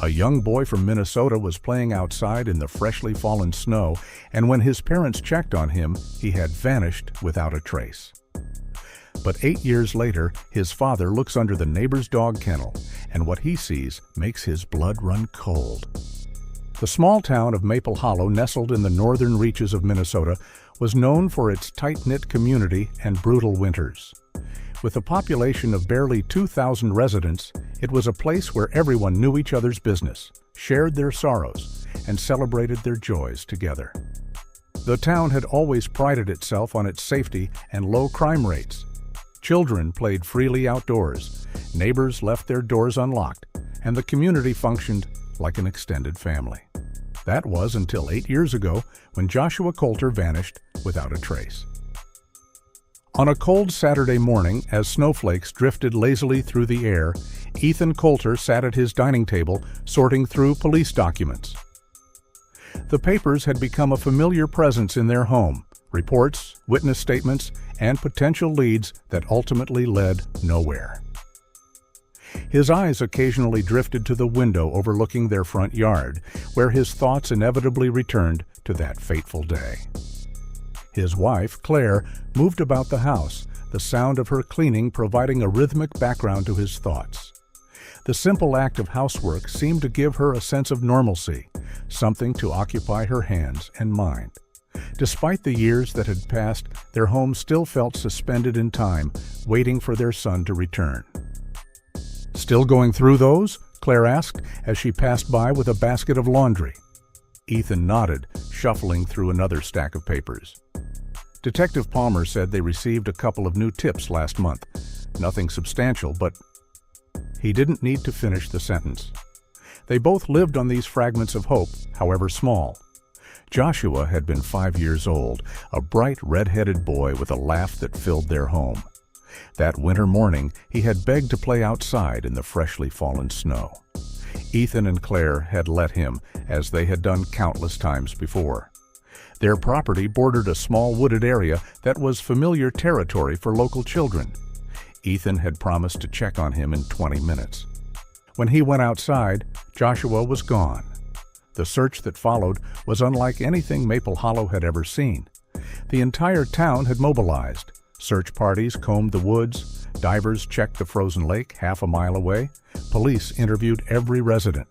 A young boy from Minnesota was playing outside in the freshly fallen snow, and when his parents checked on him, he had vanished without a trace. But 8 years later, his father looks under the neighbor's dog kennel, and what he sees makes his blood run cold. The small town of Maple Hollow, nestled in the northern reaches of Minnesota, was known for its tight-knit community and brutal winters. With a population of barely 2,000 residents, it was a place where everyone knew each other's business, shared their sorrows, and celebrated their joys together. The town had always prided itself on its safety and low crime rates. Children played freely outdoors, neighbors left their doors unlocked, and the community functioned like an extended family. That was until 8 years ago, when Joshua Coulter vanished without a trace. On a cold Saturday morning, as snowflakes drifted lazily through the air, Ethan Coulter sat at his dining table sorting through police documents. The papers had become a familiar presence in their home: reports, witness statements, and potential leads that ultimately led nowhere. His eyes occasionally drifted to the window overlooking their front yard, where his thoughts inevitably returned to that fateful day. His wife, Claire, moved about the house, the sound of her cleaning providing a rhythmic background to his thoughts. The simple act of housework seemed to give her a sense of normalcy, something to occupy her hands and mind. Despite the years that had passed, their home still felt suspended in time, waiting for their son to return. "Still going through those?" Claire asked as she passed by with a basket of laundry. Ethan nodded, shuffling through another stack of papers. Detective Palmer said they received a couple of new tips last month. Nothing substantial, but... He didn't need to finish the sentence. They both lived on these fragments of hope, however small. Joshua had been 5 years old, a bright red-headed boy with a laugh that filled their home. That winter morning, he had begged to play outside in the freshly fallen snow. Ethan and Claire had let him, as they had done countless times before. Their property bordered a small wooded area that was familiar territory for local children. Ethan had promised to check on him in 20 minutes. When he went outside, Joshua was gone. The search that followed was unlike anything Maple Hollow had ever seen. The entire town had mobilized. Search parties combed the woods, divers checked the frozen lake half a mile away, police interviewed every resident.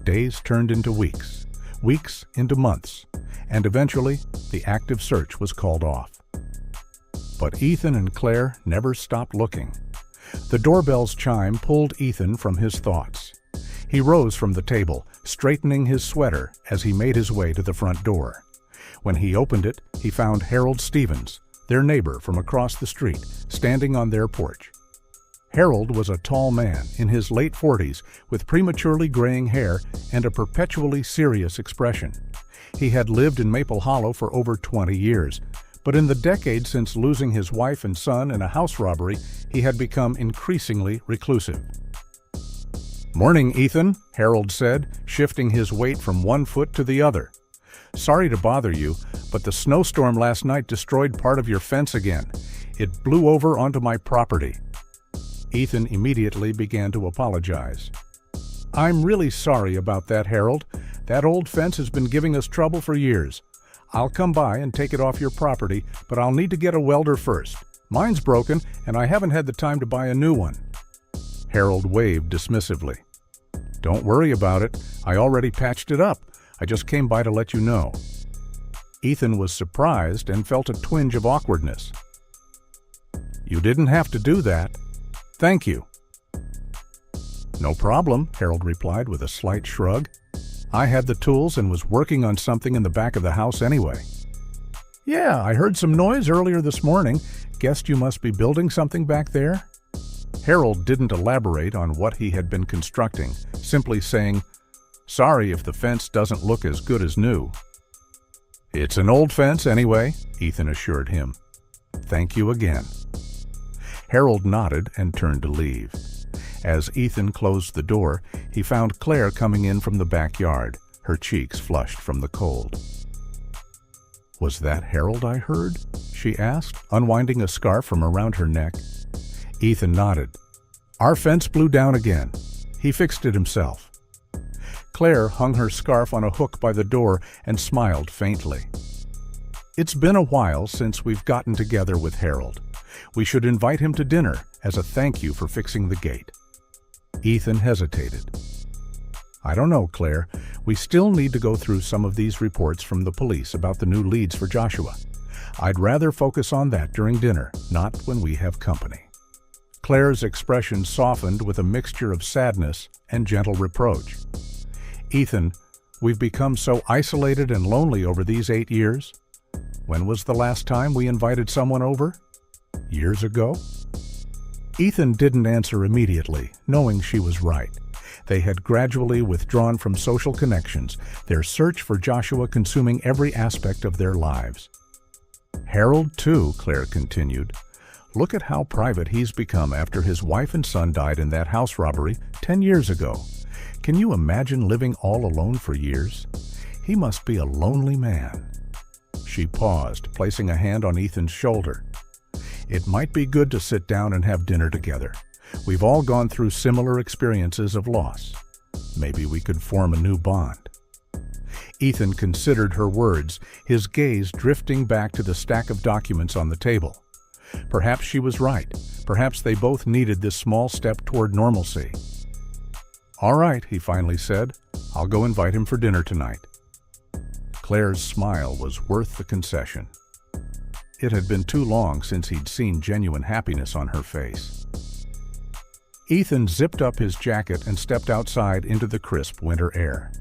Days turned into weeks, weeks into months, and eventually the active search was called off. But Ethan and Claire never stopped looking. The doorbell's chime pulled Ethan from his thoughts. He rose from the table, straightening his sweater as he made his way to the front door. When he opened it, he found Harold Stevens, their neighbor from across the street, standing on their porch. Harold was a tall man in his late 40s with prematurely graying hair and a perpetually serious expression. He had lived in Maple Hollow for over 20 years, but in the decade since losing his wife and son in a house robbery, he had become increasingly reclusive. "Morning, Ethan," Harold said, shifting his weight from one foot to the other. "Sorry to bother you, but the snowstorm last night destroyed part of your fence again. It blew over onto my property." Ethan immediately began to apologize. "I'm really sorry about that, Harold. That old fence has been giving us trouble for years. I'll come by and take it off your property, but I'll need to get a welder first. Mine's broken, and I haven't had the time to buy a new one." Harold waved dismissively. "Don't worry about it. I already patched it up. I just came by to let you know." Ethan was surprised and felt a twinge of awkwardness. "You didn't have to do that. Thank you." "No problem," Harold replied with a slight shrug. "I had the tools and was working on something in the back of the house anyway." "Yeah, I heard some noise earlier this morning. Guessed you must be building something back there?" Harold didn't elaborate on what he had been constructing, simply saying, "Sorry if the fence doesn't look as good as new." "It's an old fence anyway," Ethan assured him. "Thank you again." Harold nodded and turned to leave. As Ethan closed the door, he found Claire coming in from the backyard, her cheeks flushed from the cold. "Was that Harold I heard?" she asked, unwinding a scarf from around her neck. Ethan nodded. "Our fence blew down again. He fixed it himself." Claire hung her scarf on a hook by the door and smiled faintly. "It's been a while since we've gotten together with Harold. We should invite him to dinner as a thank you for fixing the gate." Ethan hesitated. "I don't know, Claire. We still need to go through some of these reports from the police about the new leads for Joshua. I'd rather focus on that during dinner, not when we have company." Claire's expression softened with a mixture of sadness and gentle reproach. "Ethan, we've become so isolated and lonely over these 8 years. When was the last time we invited someone over? Years ago?" Ethan didn't answer immediately, knowing she was right. They had gradually withdrawn from social connections, their search for Joshua consuming every aspect of their lives. "Harold, too," Claire continued. "Look at how private he's become after his wife and son died in that house robbery 10 years ago. Can you imagine living all alone for years? He must be a lonely man." She paused, placing a hand on Ethan's shoulder. "It might be good to sit down and have dinner together. We've all gone through similar experiences of loss. Maybe we could form a new bond." Ethan considered her words, his gaze drifting back to the stack of documents on the table. Perhaps she was right. Perhaps they both needed this small step toward normalcy. "All right," he finally said. "I'll go invite him for dinner tonight." Claire's smile was worth the concession. It had been too long since he'd seen genuine happiness on her face. Ethan zipped up his jacket and stepped outside into the crisp winter air.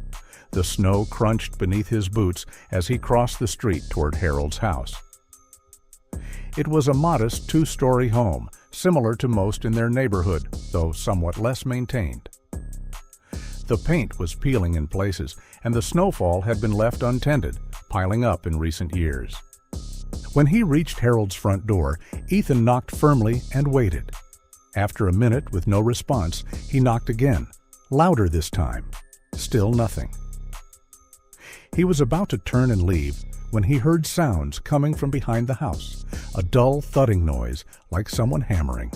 The snow crunched beneath his boots as he crossed the street toward Harold's house. It was a modest 2-story home, similar to most in their neighborhood, though somewhat less maintained. The paint was peeling in places, and the snowfall had been left untended, piling up in recent years. When he reached Harold's front door, Ethan knocked firmly and waited. After a minute with no response, he knocked again, louder this time. Still nothing. He was about to turn and leave when he heard sounds coming from behind the house, a dull thudding noise like someone hammering.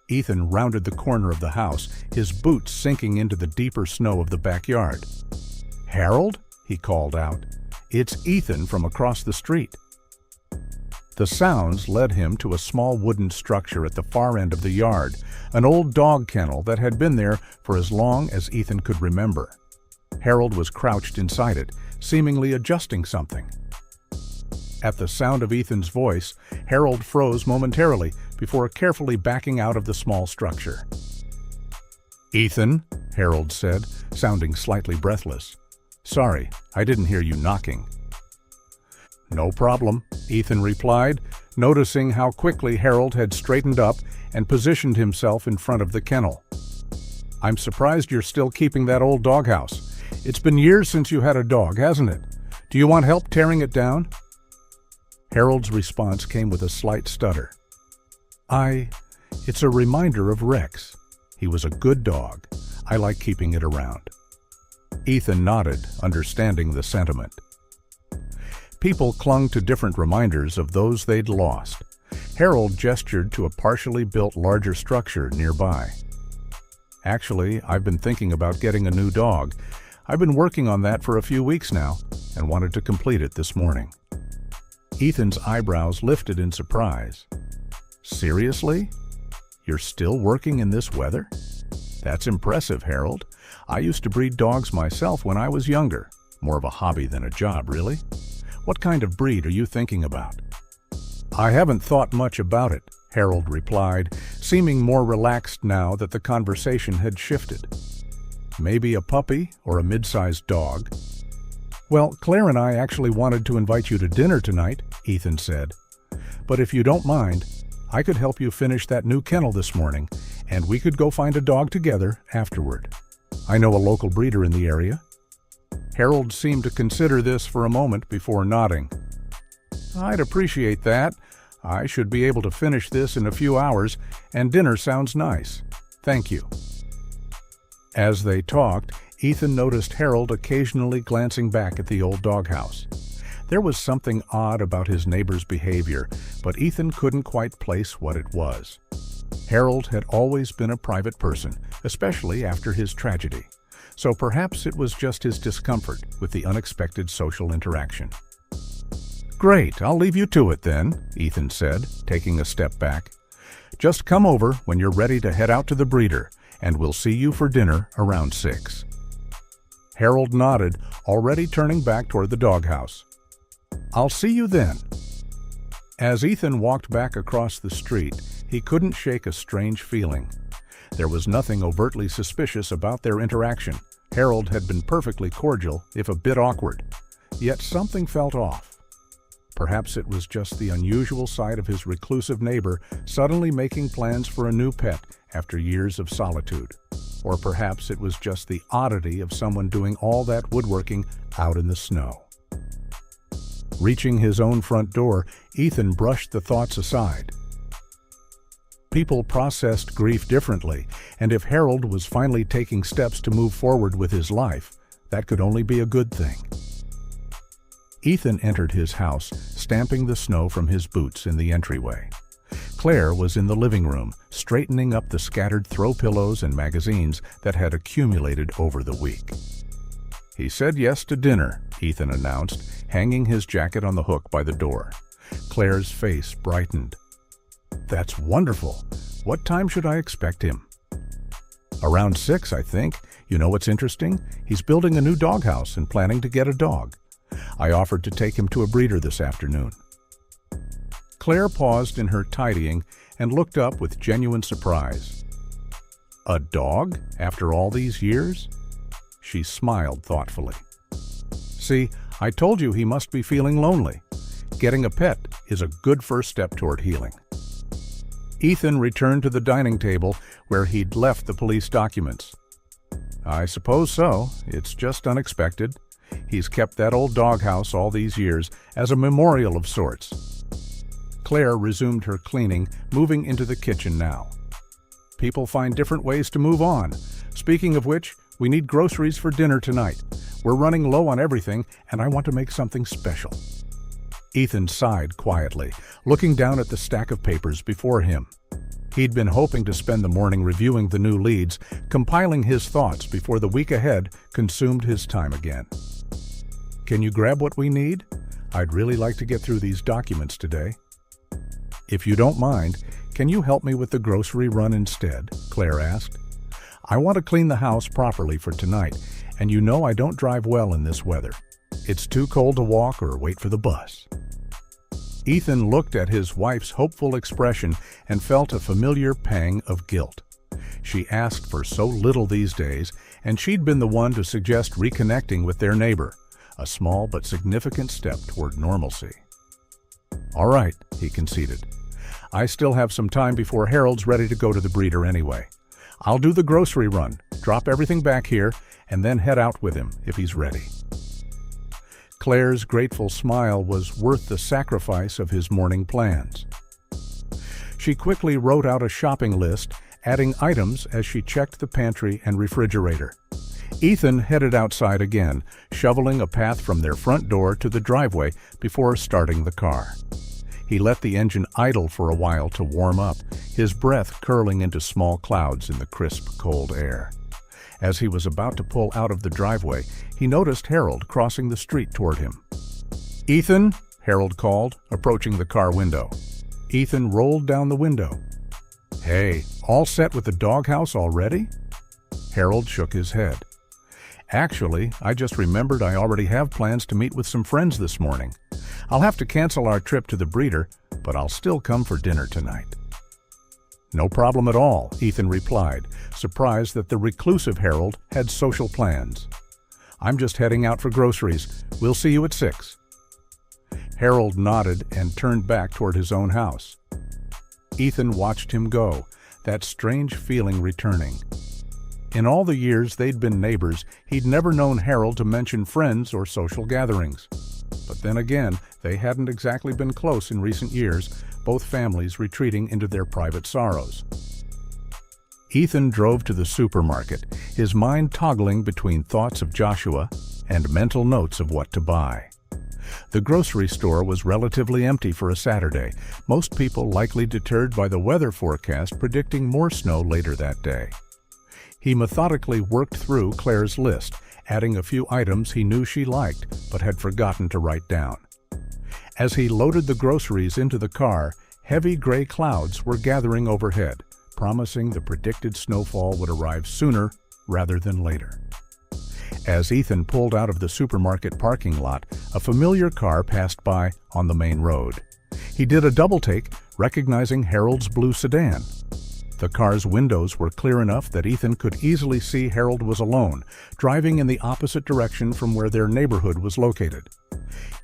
Ethan rounded the corner of the house, his boots sinking into the deeper snow of the backyard. "Harold?" he called out. "It's Ethan from across the street." The sounds led him to a small wooden structure at the far end of the yard, an old dog kennel that had been there for as long as Ethan could remember. Harold was crouched inside it, seemingly adjusting something. At the sound of Ethan's voice, Harold froze momentarily before carefully backing out of the small structure. "Ethan," Harold said, sounding slightly breathless. "Sorry, I didn't hear you knocking." "No problem," Ethan replied, noticing how quickly Harold had straightened up and positioned himself in front of the kennel. "I'm surprised you're still keeping that old doghouse. It's been years since you had a dog, hasn't it? Do you want help tearing it down?" Harold's response came with a slight stutter. It's a reminder of Rex. He was a good dog. I like keeping it around." Ethan nodded, understanding the sentiment. People clung to different reminders of those they'd lost. Harold gestured to a partially built larger structure nearby. "Actually, I've been thinking about getting a new dog. I've been working on that for a few weeks now and wanted to complete it this morning." Ethan's eyebrows lifted in surprise. "Seriously? You're still working in this weather? That's impressive, Harold. I used to breed dogs myself when I was younger. More of a hobby than a job, really. What kind of breed are you thinking about?" "I haven't thought much about it," Harold replied, seeming more relaxed now that the conversation had shifted. "Maybe a puppy or a mid-sized dog." "Well, Claire and I actually wanted to invite you to dinner tonight," Ethan said. "But if you don't mind, I could help you finish that new kennel this morning, and we could go find a dog together afterward. I know a local breeder in the area." Harold seemed to consider this for a moment before nodding. "I'd appreciate that. I should be able to finish this in a few hours, and dinner sounds nice. Thank you." As they talked, Ethan noticed Harold occasionally glancing back at the old doghouse. There was something odd about his neighbor's behavior, but Ethan couldn't quite place what it was. Harold had always been a private person, especially after his tragedy. so perhaps it was just his discomfort with the unexpected social interaction. "Great, I'll leave you to it then," Ethan said, taking a step back. "Just come over when you're ready to head out to the breeder, and we'll see you for dinner around 6. Harold nodded, already turning back toward the doghouse. "I'll see you then." As Ethan walked back across the street, he couldn't shake a strange feeling. There was nothing overtly suspicious about their interaction. Harold had been perfectly cordial, if a bit awkward. Yet something felt off. Perhaps it was just the unusual sight of his reclusive neighbor suddenly making plans for a new pet after years of solitude. Or perhaps it was just the oddity of someone doing all that woodworking out in the snow. Reaching his own front door, Ethan brushed the thoughts aside. People processed grief differently, and if Harold was finally taking steps to move forward with his life, that could only be a good thing. Ethan entered his house, stamping the snow from his boots in the entryway. Claire was in the living room, straightening up the scattered throw pillows and magazines that had accumulated over the week. "He said yes to dinner," Ethan announced, hanging his jacket on the hook by the door. Claire's face brightened. "That's wonderful. What time should I expect him?" "Around 6, I think. You know what's interesting? He's building a new doghouse and planning to get a dog. I offered to take him to a breeder this afternoon." Claire paused in her tidying and looked up with genuine surprise. "A dog? After all these years?" She smiled thoughtfully. "See, I told you he must be feeling lonely. Getting a pet is a good first step toward healing." Ethan returned to the dining table where he'd left the police documents. "I suppose so. It's just unexpected. He's kept that old doghouse all these years as a memorial of sorts." Claire resumed her cleaning, moving into the kitchen now. "People find different ways to move on. Speaking of which, we need groceries for dinner tonight. We're running low on everything, and I want to make something special." Ethan sighed quietly, looking down at the stack of papers before him. He'd been hoping to spend the morning reviewing the new leads, compiling his thoughts before the week ahead consumed his time again. "Can you grab what we need? I'd really like to get through these documents today." "If you don't mind, can you help me with the grocery run instead?" Claire asked. "I want to clean the house properly for tonight, and you know I don't drive well in this weather. It's too cold to walk or wait for the bus." Ethan looked at his wife's hopeful expression and felt a familiar pang of guilt. She asked for so little these days, and she'd been the one to suggest reconnecting with their neighbor, a small but significant step toward normalcy. "All right," he conceded. "I still have some time before Harold's ready to go to the breeder anyway. I'll do the grocery run, drop everything back here, and then head out with him if he's ready." Claire's grateful smile was worth the sacrifice of his morning plans. She quickly wrote out a shopping list, adding items as she checked the pantry and refrigerator. Ethan headed outside again, shoveling a path from their front door to the driveway before starting the car. He let the engine idle for a while to warm up, his breath curling into small clouds in the crisp, cold air. As he was about to pull out of the driveway, he noticed Harold crossing the street toward him. "Ethan," Harold called, approaching the car window. Ethan rolled down the window. "Hey, all set with the doghouse already?" Harold shook his head. "Actually, I just remembered I already have plans to meet with some friends this morning. I'll have to cancel our trip to the breeder, but I'll still come for dinner tonight." "No problem at all," Ethan replied, surprised that the reclusive Harold had social plans. "I'm just heading out for groceries. We'll see you at 6. Harold nodded and turned back toward his own house. Ethan watched him go, that strange feeling returning. In all the years they'd been neighbors, he'd never known Harold to mention friends or social gatherings. But then again, they hadn't exactly been close in recent years, both families retreating into their private sorrows. Ethan drove to the supermarket, his mind toggling between thoughts of Joshua and mental notes of what to buy. The grocery store was relatively empty for a Saturday, most people likely deterred by the weather forecast predicting more snow later that day. He methodically worked through Claire's list, adding a few items he knew she liked but had forgotten to write down. As he loaded the groceries into the car, heavy gray clouds were gathering overhead, promising the predicted snowfall would arrive sooner rather than later. As Ethan pulled out of the supermarket parking lot, a familiar car passed by on the main road. He did a double-take, recognizing Harold's blue sedan. The car's windows were clear enough that Ethan could easily see Harold was alone, driving in the opposite direction from where their neighborhood was located.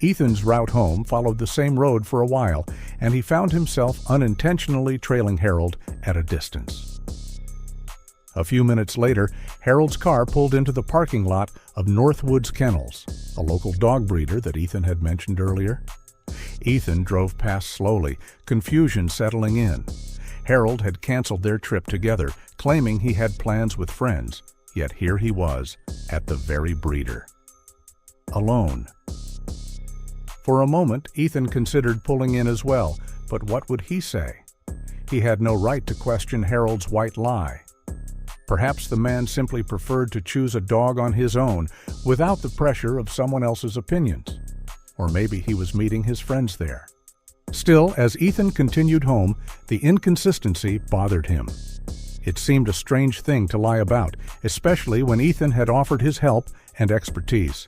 Ethan's route home followed the same road for a while, and he found himself unintentionally trailing Harold at a distance. A few minutes later, Harold's car pulled into the parking lot of Northwoods Kennels, a local dog breeder that Ethan had mentioned earlier. Ethan drove past slowly, confusion settling in. Harold had canceled their trip together, claiming he had plans with friends, yet here he was, at the very breeder. Alone. For a moment, Ethan considered pulling in as well, but what would he say? He had no right to question Harold's white lie. Perhaps the man simply preferred to choose a dog on his own, without the pressure of someone else's opinions. Or maybe he was meeting his friends there. Still, as Ethan continued home, the inconsistency bothered him. It seemed a strange thing to lie about, especially when Ethan had offered his help and expertise.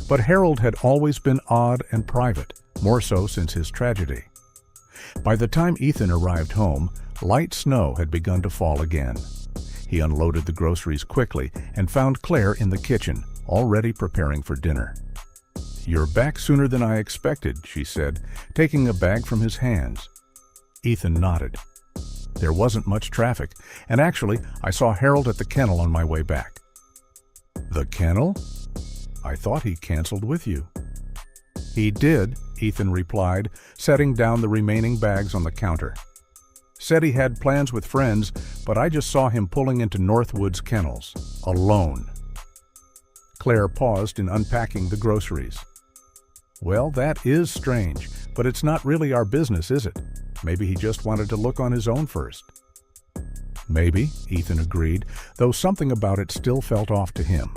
But Harold had always been odd and private, more so since his tragedy. By the time Ethan arrived home, light snow had begun to fall again. He unloaded the groceries quickly and found Claire in the kitchen, already preparing for dinner. "You're back sooner than I expected," she said, taking a bag from his hands. Ethan nodded. "There wasn't much traffic, and actually, I saw Harold at the kennel on my way back." "The kennel? I thought he canceled with you." "He did," Ethan replied, setting down the remaining bags on the counter. "Said he had plans with friends, but I just saw him pulling into Northwoods Kennels, alone." Claire paused in unpacking the groceries. "Well, that is strange, but it's not really our business, is it? Maybe he just wanted to look on his own first." "Maybe," Ethan agreed, though something about it still felt off to him.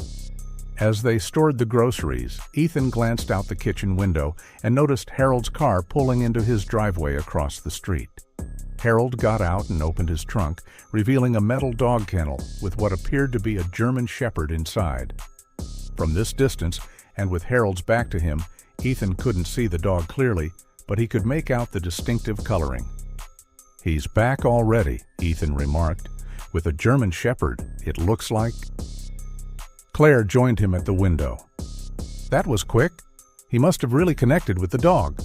As they stored the groceries, Ethan glanced out the kitchen window and noticed Harold's car pulling into his driveway across the street. Harold got out and opened his trunk, revealing a metal dog kennel with what appeared to be a German Shepherd inside. From this distance, and with Harold's back to him, Ethan couldn't see the dog clearly, but he could make out the distinctive coloring. "He's back already," Ethan remarked. "With a German Shepherd, it looks like—" Claire joined him at the window. "That was quick. He must have really connected with the dog."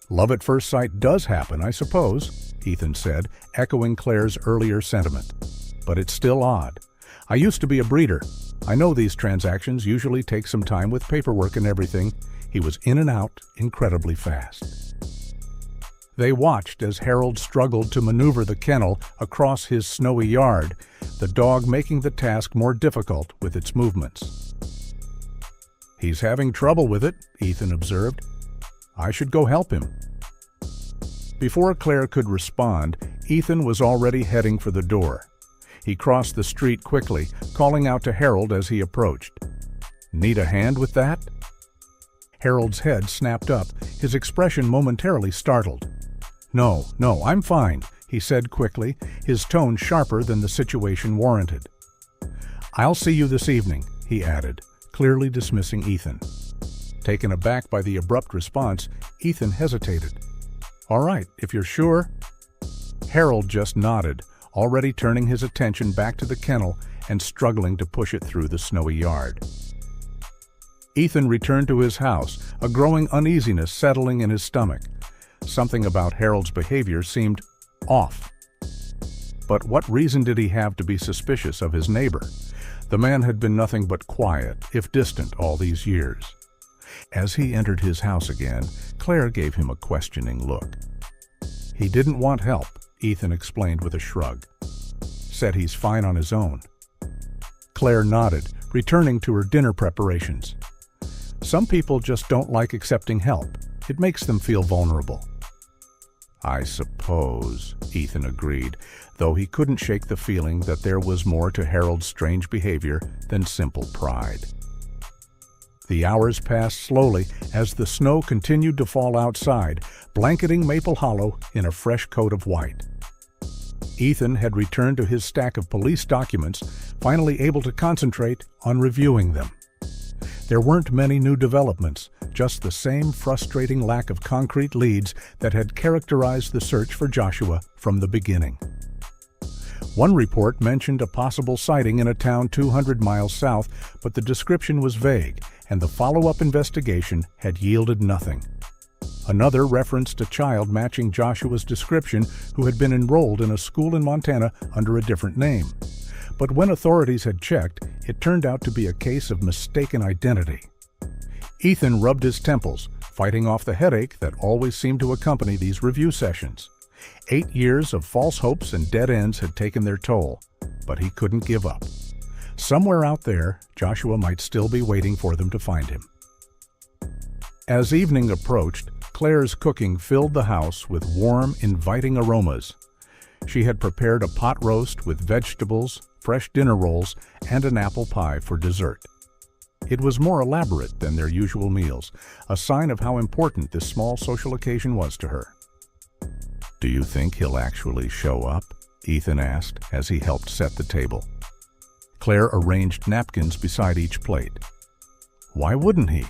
"Love at first sight does happen, I suppose," Ethan said, echoing Claire's earlier sentiment. "But it's still odd. I used to be a breeder. I know these transactions usually take some time with paperwork and everything." He was in and out incredibly fast. They watched as Harold struggled to maneuver the kennel across his snowy yard, the dog making the task more difficult with its movements. "He's having trouble with it," Ethan observed. "I should go help him." Before Claire could respond, Ethan was already heading for the door. He crossed the street quickly, calling out to Harold as he approached. "Need a hand with that?" Harold's head snapped up, his expression momentarily startled. No, I'm fine," he said quickly, his tone sharper than the situation warranted. "I'll see you this evening," he added, clearly dismissing Ethan. Taken aback by the abrupt response, Ethan hesitated. "All right, if you're sure." Harold just nodded, already turning his attention back to the kennel and struggling to push it through the snowy yard. Ethan returned to his house, a growing uneasiness settling in his stomach. Something about Harold's behavior seemed off. But what reason did he have to be suspicious of his neighbor? The man had been nothing but quiet, if distant, all these years. As he entered his house again, Claire gave him a questioning look. "He didn't want help," Ethan explained with a shrug. "Said he's fine on his own." Claire nodded, returning to her dinner preparations. "Some people just don't like accepting help. It makes them feel vulnerable." "I suppose," Ethan agreed, though he couldn't shake the feeling that there was more to Harold's strange behavior than simple pride. The hours passed slowly as the snow continued to fall outside, blanketing Maple Hollow in a fresh coat of white. Ethan had returned to his stack of police documents, finally able to concentrate on reviewing them. There weren't many new developments, just the same frustrating lack of concrete leads that had characterized the search for Joshua from the beginning. One report mentioned a possible sighting in a town 200 miles south, but the description was vague, and the follow-up investigation had yielded nothing. Another referenced a child matching Joshua's description who had been enrolled in a school in Montana under a different name. But when authorities had checked, it turned out to be a case of mistaken identity. Ethan rubbed his temples, fighting off the headache that always seemed to accompany these review sessions. 8 years of false hopes and dead ends had taken their toll, but he couldn't give up. Somewhere out there, Joshua might still be waiting for them to find him. As evening approached, Claire's cooking filled the house with warm, inviting aromas. She had prepared a pot roast with vegetables, fresh dinner rolls, and an apple pie for dessert. It was more elaborate than their usual meals, a sign of how important this small social occasion was to her. "Do you think he'll actually show up?" Ethan asked as he helped set the table. Claire arranged napkins beside each plate. "Why wouldn't he?"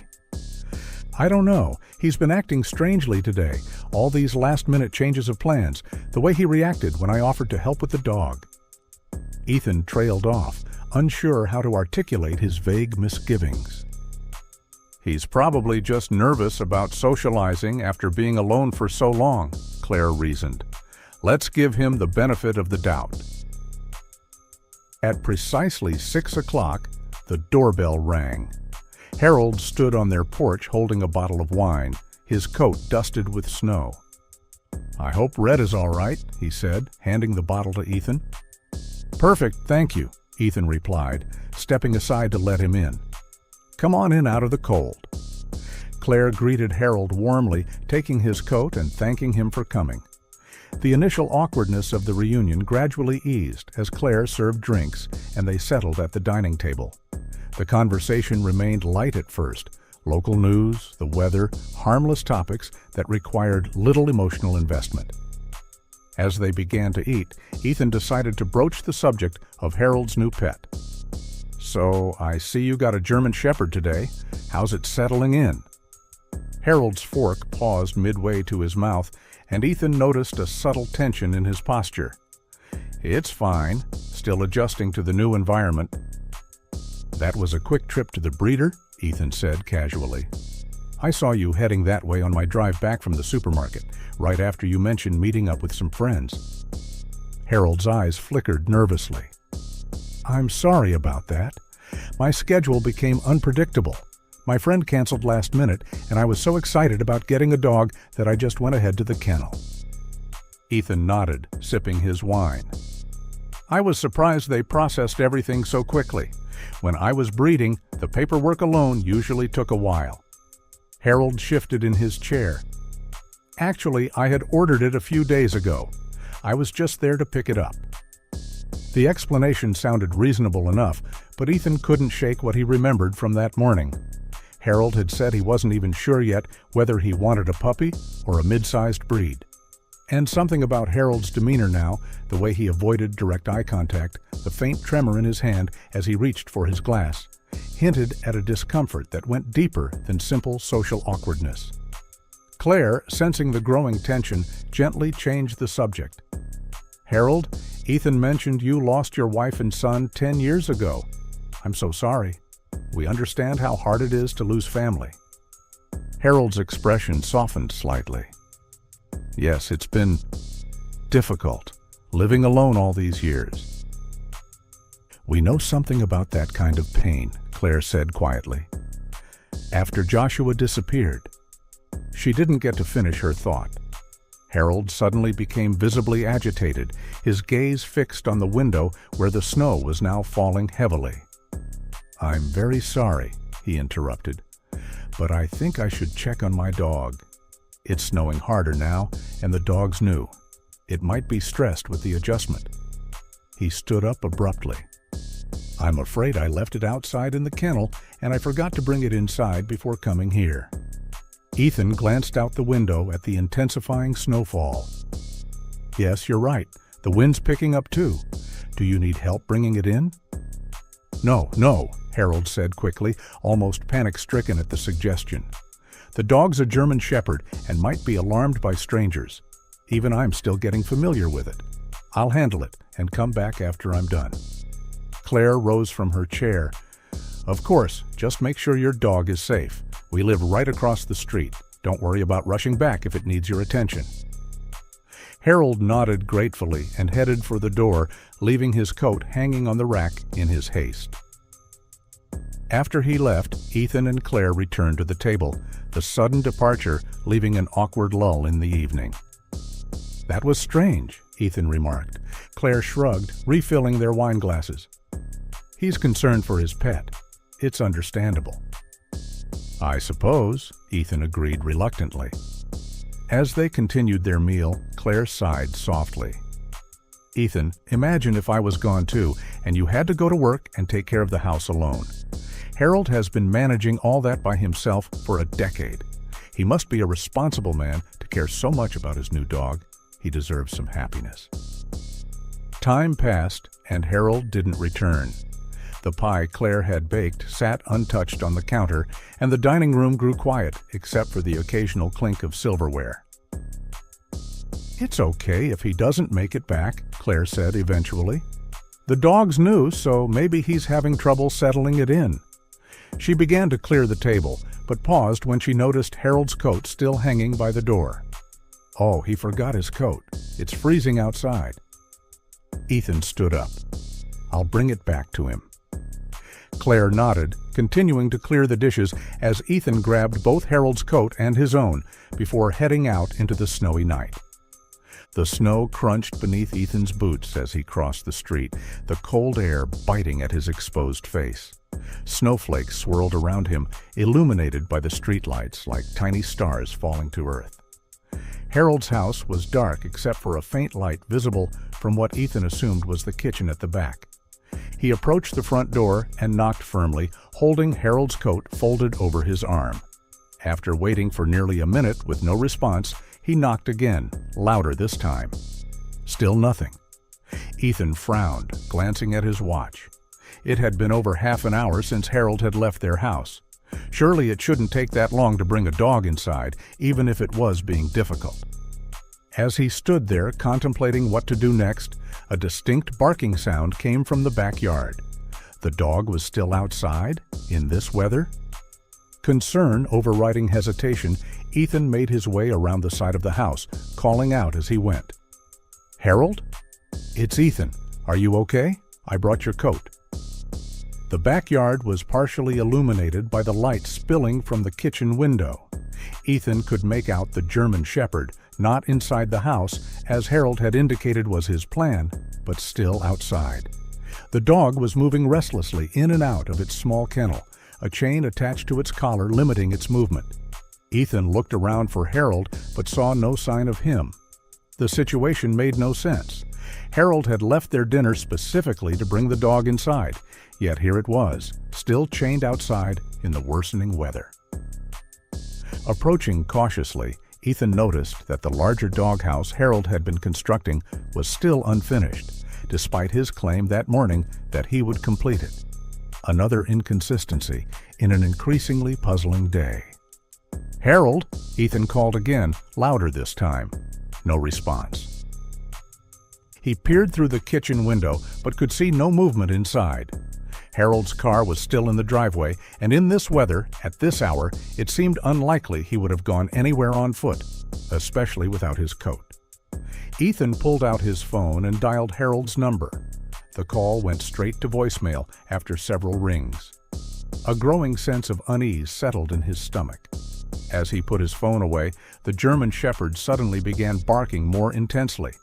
"I don't know. He's been acting strangely today. All these last-minute changes of plans, the way he reacted when I offered to help with the dog." Ethan trailed off, unsure how to articulate his vague misgivings. "He's probably just nervous about socializing after being alone for so long," Claire reasoned. "Let's give him the benefit of the doubt." At precisely 6 o'clock, the doorbell rang. Harold stood on their porch holding a bottle of wine, his coat dusted with snow. "I hope Red is all right," he said, handing the bottle to Ethan. "Perfect, thank you," Ethan replied, stepping aside to let him in. "Come on in out of the cold." Claire greeted Harold warmly, taking his coat and thanking him for coming. The initial awkwardness of the reunion gradually eased as Claire served drinks and they settled at the dining table. The conversation remained light at first, local news, the weather, harmless topics that required little emotional investment. As they began to eat, Ethan decided to broach the subject of Harold's new pet. "So, I see you got a German Shepherd today. How's it settling in?" Harold's fork paused midway to his mouth, and Ethan noticed a subtle tension in his posture. "It's fine, still adjusting to the new environment." "That was a quick trip to the breeder," Ethan said casually. "I saw you heading that way on my drive back from the supermarket, right after you mentioned meeting up with some friends." Harold's eyes flickered nervously. "I'm sorry about that. My schedule became unpredictable. My friend canceled last minute, and I was so excited about getting a dog that I just went ahead to the kennel." Ethan nodded, sipping his wine. "I was surprised they processed everything so quickly. When I was breeding, the paperwork alone usually took a while." Harold shifted in his chair. "Actually, I had ordered it a few days ago. I was just there to pick it up." The explanation sounded reasonable enough, but Ethan couldn't shake what he remembered from that morning. Harold had said he wasn't even sure yet whether he wanted a puppy or a mid-sized breed. And something about Harold's demeanor now, the way he avoided direct eye contact, the faint tremor in his hand as he reached for his glass, hinted at a discomfort that went deeper than simple social awkwardness. Claire, sensing the growing tension, gently changed the subject. "Harold, Ethan mentioned you lost your wife and son 10 years ago. I'm so sorry. We understand how hard it is to lose family." Harold's expression softened slightly. "Yes, it's been difficult, living alone all these years." "We know something about that kind of pain," Claire said quietly. "After Joshua disappeared." She didn't get to finish her thought. Harold suddenly became visibly agitated, his gaze fixed on the window where the snow was now falling heavily. "I'm very sorry," he interrupted, "but I think I should check on my dog." It's snowing harder now, and the dogs knew. It might be stressed with the adjustment. He stood up abruptly. "I'm afraid I left it outside in the kennel, and I forgot to bring it inside before coming here." Ethan glanced out the window at the intensifying snowfall. "Yes, you're right. The wind's picking up too. Do you need help bringing it in?" No, Harold said quickly, almost panic-stricken at the suggestion. "The dog's a German Shepherd and might be alarmed by strangers. Even I'm still getting familiar with it. I'll handle it and come back after I'm done." Claire rose from her chair. "Of course, just make sure your dog is safe. We live right across the street. Don't worry about rushing back if it needs your attention." Harold nodded gratefully and headed for the door, leaving his coat hanging on the rack in his haste. After he left, Ethan and Claire returned to the table, the sudden departure leaving an awkward lull in the evening. "That was strange," Ethan remarked. Claire shrugged, refilling their wine glasses. "He's concerned for his pet. It's understandable." "I suppose," Ethan agreed reluctantly. As they continued their meal, Claire sighed softly. "Ethan, imagine if I was gone too, and you had to go to work and take care of the house alone. Harold has been managing all that by himself for a decade. He must be a responsible man to care so much about his new dog. He deserves some happiness." Time passed, and Harold didn't return. The pie Claire had baked sat untouched on the counter, and the dining room grew quiet except for the occasional clink of silverware. "It's okay if he doesn't make it back," Claire said eventually. "The dog's new, so maybe he's having trouble settling it in." She began to clear the table, but paused when she noticed Harold's coat still hanging by the door. "Oh, he forgot his coat. It's freezing outside." Ethan stood up. "I'll bring it back to him." Claire nodded, continuing to clear the dishes as Ethan grabbed both Harold's coat and his own before heading out into the snowy night. The snow crunched beneath Ethan's boots as he crossed the street, the cold air biting at his exposed face. Snowflakes swirled around him, illuminated by the streetlights like tiny stars falling to earth. Harold's house was dark except for a faint light visible from what Ethan assumed was the kitchen at the back. He approached the front door and knocked firmly, holding Harold's coat folded over his arm. After waiting for nearly a minute with no response, he knocked again, louder this time. Still nothing. Ethan frowned, glancing at his watch. It had been over half an hour since Harold had left their house. Surely it shouldn't take that long to bring a dog inside, even if it was being difficult. As he stood there contemplating what to do next, a distinct barking sound came from the backyard. The dog was still outside, in this weather? Concern overriding hesitation, Ethan made his way around the side of the house, calling out as he went. "Harold? It's Ethan. Are you okay? I brought your coat." The backyard was partially illuminated by the light spilling from the kitchen window. Ethan could make out the German Shepherd, not inside the house, as Harold had indicated was his plan, but still outside. The dog was moving restlessly in and out of its small kennel, a chain attached to its collar limiting its movement. Ethan looked around for Harold, but saw no sign of him. The situation made no sense. Harold had left their dinner specifically to bring the dog inside, yet here it was, still chained outside in the worsening weather. Approaching cautiously, Ethan noticed that the larger doghouse Harold had been constructing was still unfinished, despite his claim that morning that he would complete it. Another inconsistency in an increasingly puzzling day. "Harold!" Ethan called again, louder this time. No response. He peered through the kitchen window, but could see no movement inside. Harold's car was still in the driveway, and in this weather, at this hour, it seemed unlikely he would have gone anywhere on foot, especially without his coat. Ethan pulled out his phone and dialed Harold's number. The call went straight to voicemail after several rings. A growing sense of unease settled in his stomach. As he put his phone away, the German Shepherd suddenly began barking more intensely.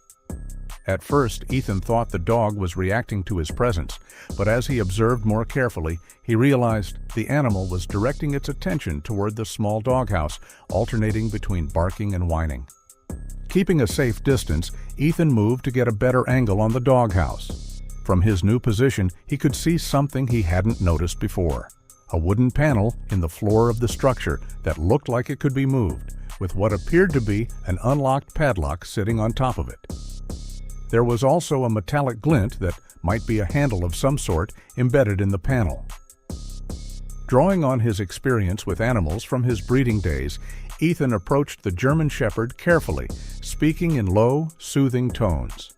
At first, Ethan thought the dog was reacting to his presence, but as he observed more carefully, he realized the animal was directing its attention toward the small doghouse, alternating between barking and whining. Keeping a safe distance, Ethan moved to get a better angle on the doghouse. From his new position, he could see something he hadn't noticed before: a wooden panel in the floor of the structure that looked like it could be moved, with what appeared to be an unlocked padlock sitting on top of it. There was also a metallic glint that might be a handle of some sort embedded in the panel. Drawing on his experience with animals from his breeding days, Ethan approached the German Shepherd carefully, speaking in low, soothing tones.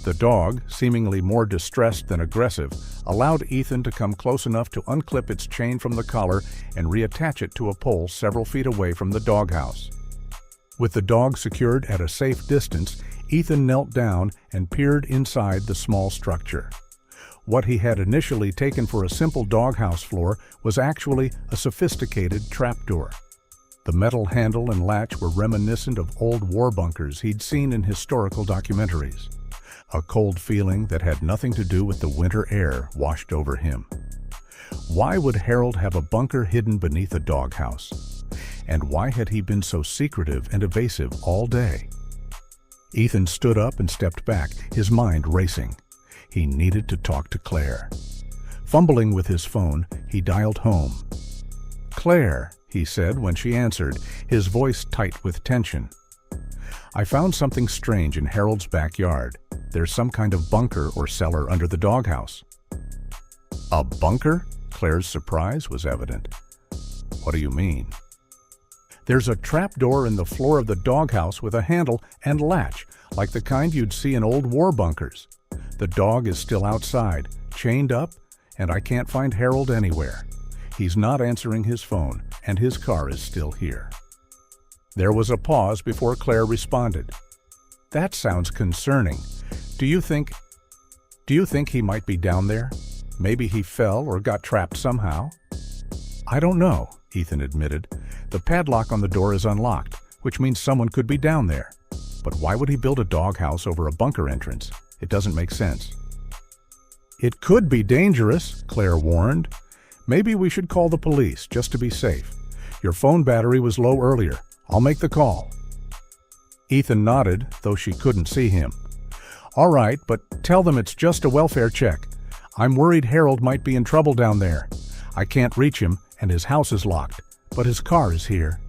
The dog, seemingly more distressed than aggressive, allowed Ethan to come close enough to unclip its chain from the collar and reattach it to a pole several feet away from the doghouse. With the dog secured at a safe distance, Ethan knelt down and peered inside the small structure. What he had initially taken for a simple doghouse floor was actually a sophisticated trapdoor. The metal handle and latch were reminiscent of old war bunkers he'd seen in historical documentaries. A cold feeling that had nothing to do with the winter air washed over him. Why would Harold have a bunker hidden beneath a doghouse? And why had he been so secretive and evasive all day? Ethan stood up and stepped back, his mind racing. He needed to talk to Claire. Fumbling with his phone, he dialed home. "Claire," he said when she answered, his voice tight with tension. "I found something strange in Harold's backyard. There's some kind of bunker or cellar under the doghouse." "A bunker?" Claire's surprise was evident. "What do you mean?" "There's a trapdoor in the floor of the doghouse with a handle and latch, like the kind you'd see in old war bunkers. The dog is still outside, chained up, and I can't find Harold anywhere. He's not answering his phone, and his car is still here." There was a pause before Claire responded. "That sounds concerning. Do you think he might be down there? Maybe he fell or got trapped somehow?" "I don't know," Ethan admitted. "The padlock on the door is unlocked, which means someone could be down there. But why would he build a doghouse over a bunker entrance? It doesn't make sense." "It could be dangerous," Claire warned. "Maybe we should call the police, just to be safe. Your phone battery was low earlier. I'll make the call." Ethan nodded, though she couldn't see him. "All right, but tell them it's just a welfare check. I'm worried Harold might be in trouble down there. I can't reach him, and his house is locked, but his car is here."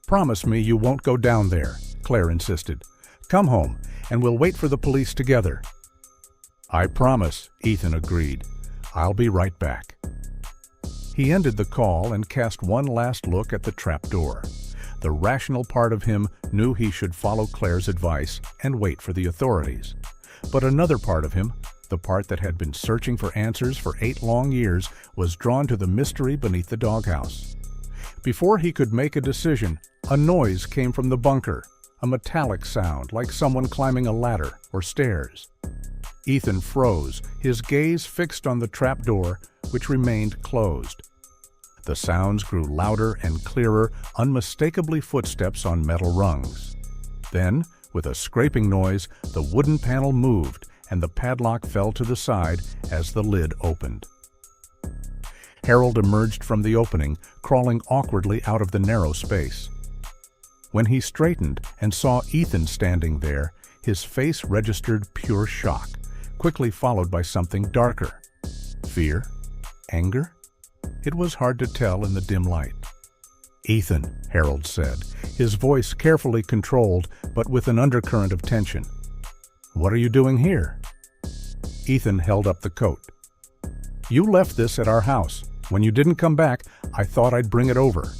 "Promise me you won't go down there," Claire insisted. "Come home, and we'll wait for the police together." "I promise," Ethan agreed. "I'll be right back." He ended the call and cast one last look at the trapdoor. The rational part of him knew he should follow Claire's advice and wait for the authorities. But another part of him, the part that had been searching for answers for 8 long years, was drawn to the mystery beneath the doghouse. Before he could make a decision, a noise came from the bunker, a metallic sound like someone climbing a ladder or stairs. Ethan froze, his gaze fixed on the trapdoor, which remained closed. The sounds grew louder and clearer, unmistakably footsteps on metal rungs. Then, with a scraping noise, the wooden panel moved, and the padlock fell to the side as the lid opened. Harold emerged from the opening, crawling awkwardly out of the narrow space. When he straightened and saw Ethan standing there, his face registered pure shock, quickly followed by something darker. Fear? Anger? It was hard to tell in the dim light. "Ethan," Harold said, his voice carefully controlled but with an undercurrent of tension. "What are you doing here?" Ethan held up the coat. "You left this at our house. When you didn't come back, I thought I'd bring it over."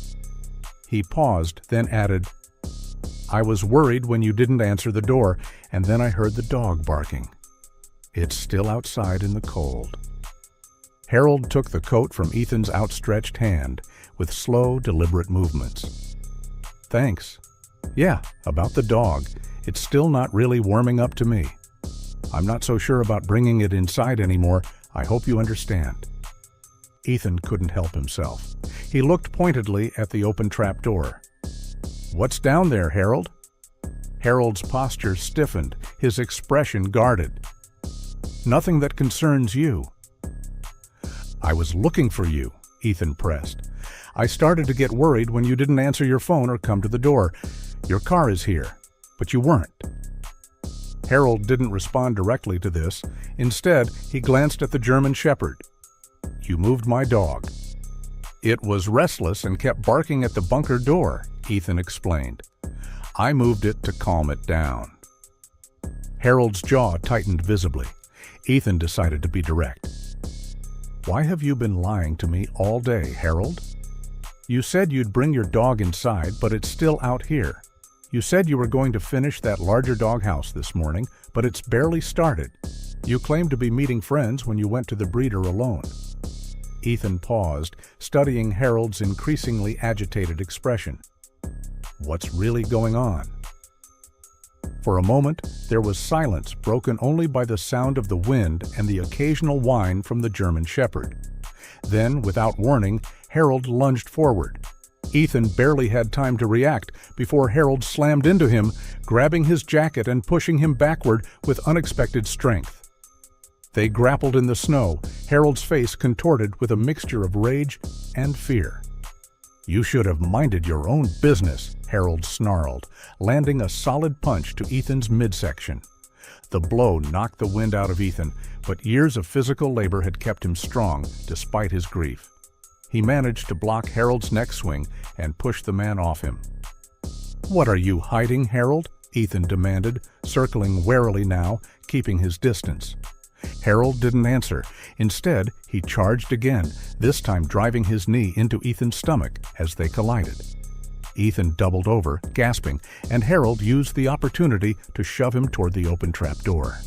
He paused, then added, "I was worried when you didn't answer the door, and then I heard the dog barking. It's still outside in the cold." Harold took the coat from Ethan's outstretched hand with slow, deliberate movements. "Thanks. Yeah, about the dog. It's still not really warming up to me. I'm not so sure about bringing it inside anymore. I hope you understand." Ethan couldn't help himself. He looked pointedly at the open trapdoor. "What's down there, Harold?" Harold's posture stiffened, his expression guarded. "Nothing that concerns you." "I was looking for you," Ethan pressed. "I started to get worried when you didn't answer your phone or come to the door. Your car is here, but you weren't." Harold didn't respond directly to this. Instead, he glanced at the German Shepherd. "You moved my dog." "It was restless and kept barking at the bunker door," Ethan explained. "I moved it to calm it down." Harold's jaw tightened visibly. Ethan decided to be direct. "Why have you been lying to me all day, Harold? You said you'd bring your dog inside, but it's still out here. You said you were going to finish that larger doghouse this morning, but it's barely started. You claimed to be meeting friends when you went to the breeder alone." Ethan paused, studying Harold's increasingly agitated expression. What's really going on? For a moment, there was silence broken only by the sound of the wind and the occasional whine from the German Shepherd. Then, without warning, Harold lunged forward. Ethan barely had time to react before Harold slammed into him, grabbing his jacket and pushing him backward with unexpected strength. They grappled in the snow, Harold's face contorted with a mixture of rage and fear. "You should have minded your own business," Harold snarled, landing a solid punch to Ethan's midsection. The blow knocked the wind out of Ethan, but years of physical labor had kept him strong despite his grief. He managed to block Harold's neck swing and push the man off him. "What are you hiding, Harold?" Ethan demanded, circling warily now, keeping his distance. Harold didn't answer. Instead, he charged again, this time driving his knee into Ethan's stomach as they collided. Ethan doubled over, gasping, and Harold used the opportunity to shove him toward the open trapdoor.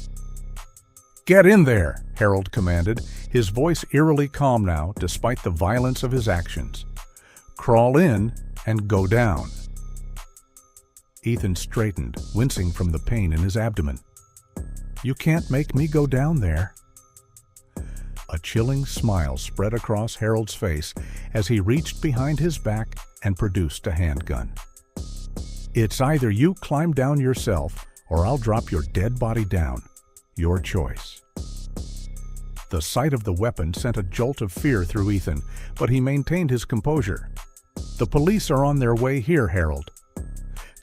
"Get in there," Harold commanded, his voice eerily calm now despite the violence of his actions. "Crawl in and go down." Ethan straightened, wincing from the pain in his abdomen. "You can't make me go down there." A chilling smile spread across Harold's face as he reached behind his back and produced a handgun. "It's either you climb down yourself or I'll drop your dead body down. Your choice." The sight of the weapon sent a jolt of fear through Ethan, but he maintained his composure. "The police are on their way here, Harold.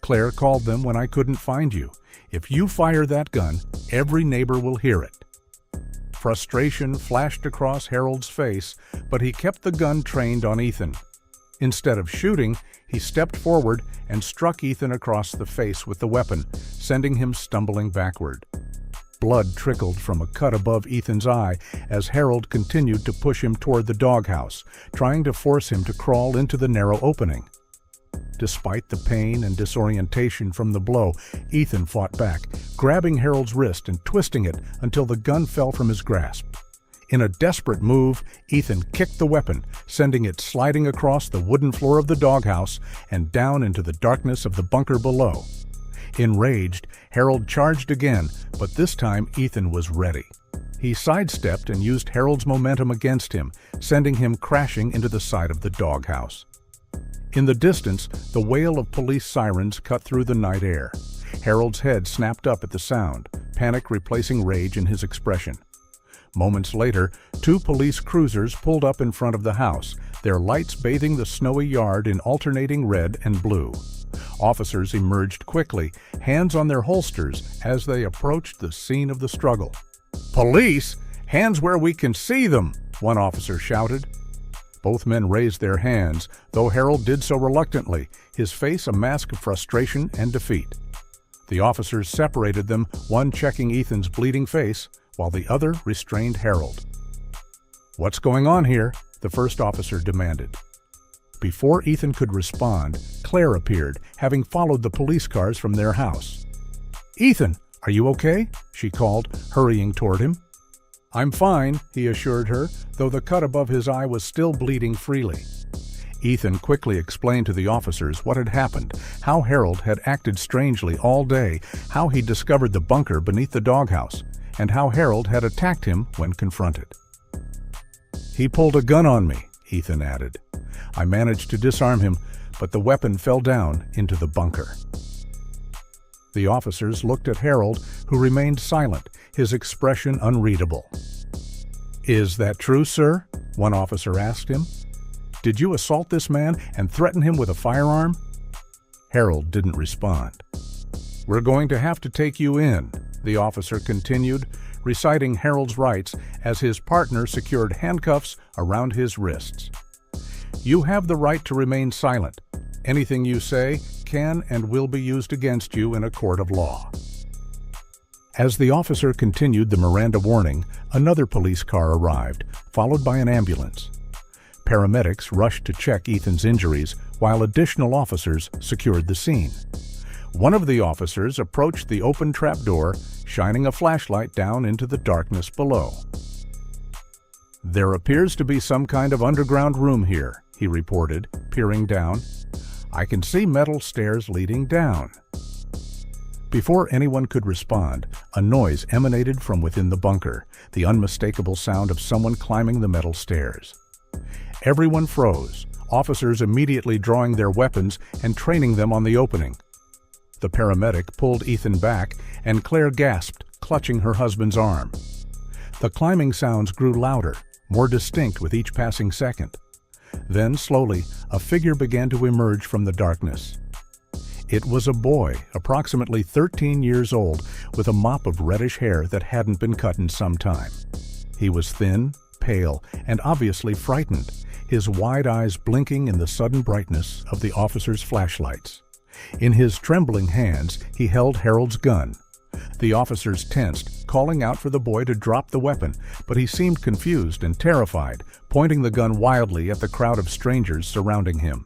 Claire called them when I couldn't find you. If you fire that gun, every neighbor will hear it." Frustration flashed across Harold's face, but he kept the gun trained on Ethan. Instead of shooting, he stepped forward and struck Ethan across the face with the weapon, sending him stumbling backward. Blood trickled from a cut above Ethan's eye as Harold continued to push him toward the doghouse, trying to force him to crawl into the narrow opening. Despite the pain and disorientation from the blow, Ethan fought back, grabbing Harold's wrist and twisting it until the gun fell from his grasp. In a desperate move, Ethan kicked the weapon, sending it sliding across the wooden floor of the doghouse and down into the darkness of the bunker below. Enraged, Harold charged again, but this time Ethan was ready. He sidestepped and used Harold's momentum against him, sending him crashing into the side of the doghouse. In the distance, the wail of police sirens cut through the night air. Harold's head snapped up at the sound, panic replacing rage in his expression. Moments later, 2 police cruisers pulled up in front of the house, their lights bathing the snowy yard in alternating red and blue. Officers emerged quickly, hands on their holsters, as they approached the scene of the struggle. "Police? Hands where we can see them!" one officer shouted. Both men raised their hands, though Harold did so reluctantly, his face a mask of frustration and defeat. The officers separated them, one checking Ethan's bleeding face, while the other restrained Harold. "What's going on here?" the first officer demanded. Before Ethan could respond, Claire appeared, having followed the police cars from their house. "Ethan, are you okay?" she called, hurrying toward him. "I'm fine," he assured her, though the cut above his eye was still bleeding freely. Ethan quickly explained to the officers what had happened, how Harold had acted strangely all day, how he discovered the bunker beneath the doghouse, and how Harold had attacked him when confronted. "He pulled a gun on me," Ethan added. "I managed to disarm him, but the weapon fell down into the bunker." The officers looked at Harold, who remained silent, his expression unreadable. "Is that true, sir?" one officer asked him. "Did you assault this man and threaten him with a firearm?" Harold didn't respond. "We're going to have to take you in," the officer continued, reciting Harold's rights as his partner secured handcuffs around his wrists. "You have the right to remain silent. Anything you say can and will be used against you in a court of law." As the officer continued the Miranda warning, another police car arrived, followed by an ambulance. Paramedics rushed to check Ethan's injuries, while additional officers secured the scene. One of the officers approached the open trapdoor, shining a flashlight down into the darkness below. "There appears to be some kind of underground room here," he reported, peering down. "I can see metal stairs leading down." Before anyone could respond, a noise emanated from within the bunker, the unmistakable sound of someone climbing the metal stairs. Everyone froze, officers immediately drawing their weapons and training them on the opening. The paramedic pulled Ethan back, and Claire gasped, clutching her husband's arm. The climbing sounds grew louder, more distinct with each passing second. Then, slowly, a figure began to emerge from the darkness. It was a boy, approximately 13 years old, with a mop of reddish hair that hadn't been cut in some time. He was thin, pale, and obviously frightened, his wide eyes blinking in the sudden brightness of the officers' flashlights. In his trembling hands, he held Harold's gun. The officers tensed, calling out for the boy to drop the weapon, but he seemed confused and terrified, pointing the gun wildly at the crowd of strangers surrounding him.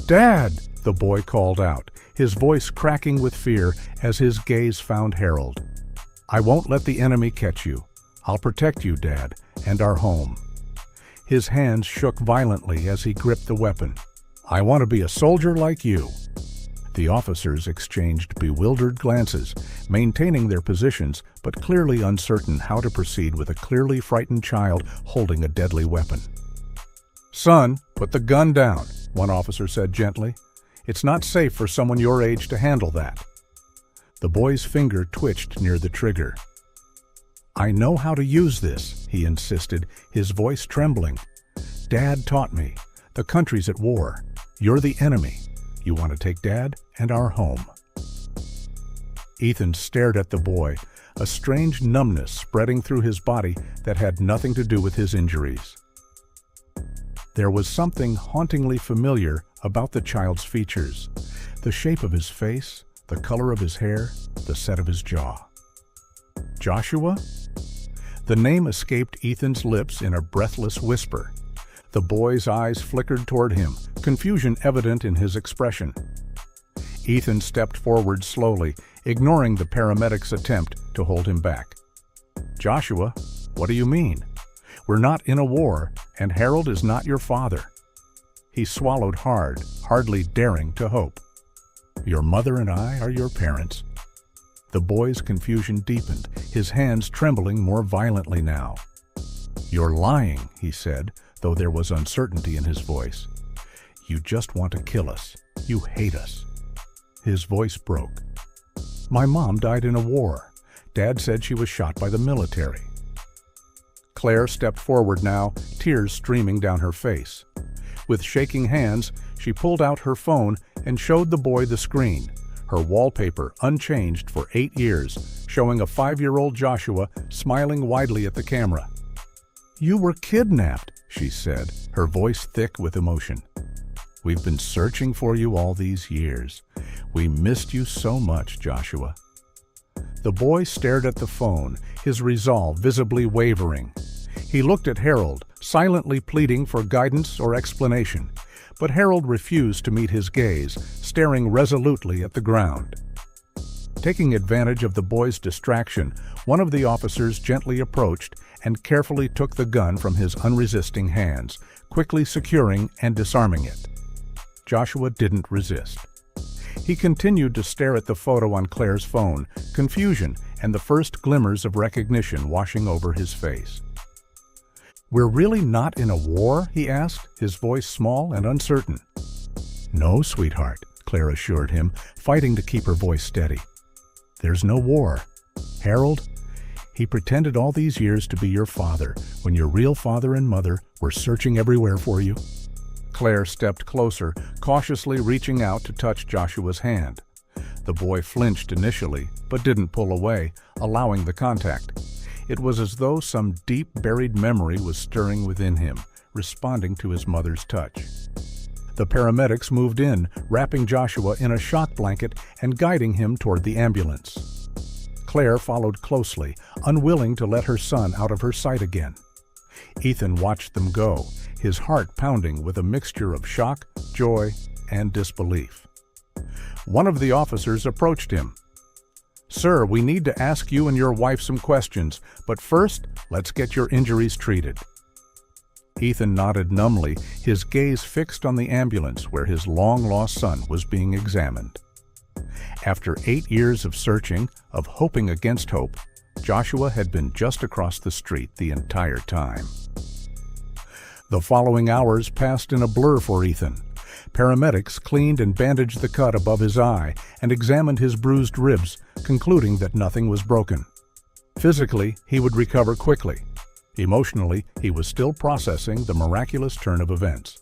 "Dad!" the boy called out, his voice cracking with fear as his gaze found Harold. "I won't let the enemy catch you. I'll protect you, Dad, and our home." His hands shook violently as he gripped the weapon. "I want to be a soldier like you." The officers exchanged bewildered glances, maintaining their positions but clearly uncertain how to proceed with a clearly frightened child holding a deadly weapon. "Son, put the gun down," one officer said gently. "It's not safe for someone your age to handle that." The boy's finger twitched near the trigger. "I know how to use this," he insisted, his voice trembling. "Dad taught me. The country's at war. You're the enemy. You want to take Dad and our home." Ethan stared at the boy, a strange numbness spreading through his body that had nothing to do with his injuries. There was something hauntingly familiar about the child's features, the shape of his face, the color of his hair, the set of his jaw. "Joshua?" The name escaped Ethan's lips in a breathless whisper. The boy's eyes flickered toward him, confusion evident in his expression. Ethan stepped forward slowly, ignoring the paramedic's attempt to hold him back. "Joshua, what do you mean? We're not in a war, and Harold is not your father." He swallowed hard, hardly daring to hope. "Your mother and I are your parents." The boy's confusion deepened, his hands trembling more violently now. "You're lying," he said, though there was uncertainty in his voice. "You just want to kill us. You hate us." His voice broke. "My mom died in a war. Dad said she was shot by the military." Claire stepped forward now, tears streaming down her face. With shaking hands, she pulled out her phone and showed the boy the screen, her wallpaper unchanged for 8 years, showing a 5-year-old Joshua smiling widely at the camera. "You were kidnapped," she said, her voice thick with emotion. "We've been searching for you all these years. We missed you so much, Joshua." The boy stared at the phone, his resolve visibly wavering. He looked at Harold, silently pleading for guidance or explanation, but Harold refused to meet his gaze, staring resolutely at the ground. Taking advantage of the boy's distraction, one of the officers gently approached and carefully took the gun from his unresisting hands, quickly securing and disarming it. Joshua didn't resist. He continued to stare at the photo on Claire's phone, confusion and the first glimmers of recognition washing over his face. "We're really not in a war?" he asked, his voice small and uncertain. "No, sweetheart," Claire assured him, fighting to keep her voice steady. "There's no war. Harold, he pretended all these years to be your father when your real father and mother were searching everywhere for you." Claire stepped closer, cautiously reaching out to touch Joshua's hand. The boy flinched initially, but didn't pull away, allowing the contact. It was as though some deep buried memory was stirring within him, responding to his mother's touch. The paramedics moved in, wrapping Joshua in a shock blanket and guiding him toward the ambulance. Claire followed closely, unwilling to let her son out of her sight again. Ethan watched them go, his heart pounding with a mixture of shock, joy, and disbelief. One of the officers approached him. "Sir, we need to ask you and your wife some questions, but first, let's get your injuries treated." Ethan nodded numbly, his gaze fixed on the ambulance where his long-lost son was being examined. After 8 years of searching, of hoping against hope, Joshua had been just across the street the entire time. The following hours passed in a blur for Ethan. Paramedics cleaned and bandaged the cut above his eye and examined his bruised ribs, concluding that nothing was broken. Physically, he would recover quickly. Emotionally, he was still processing the miraculous turn of events.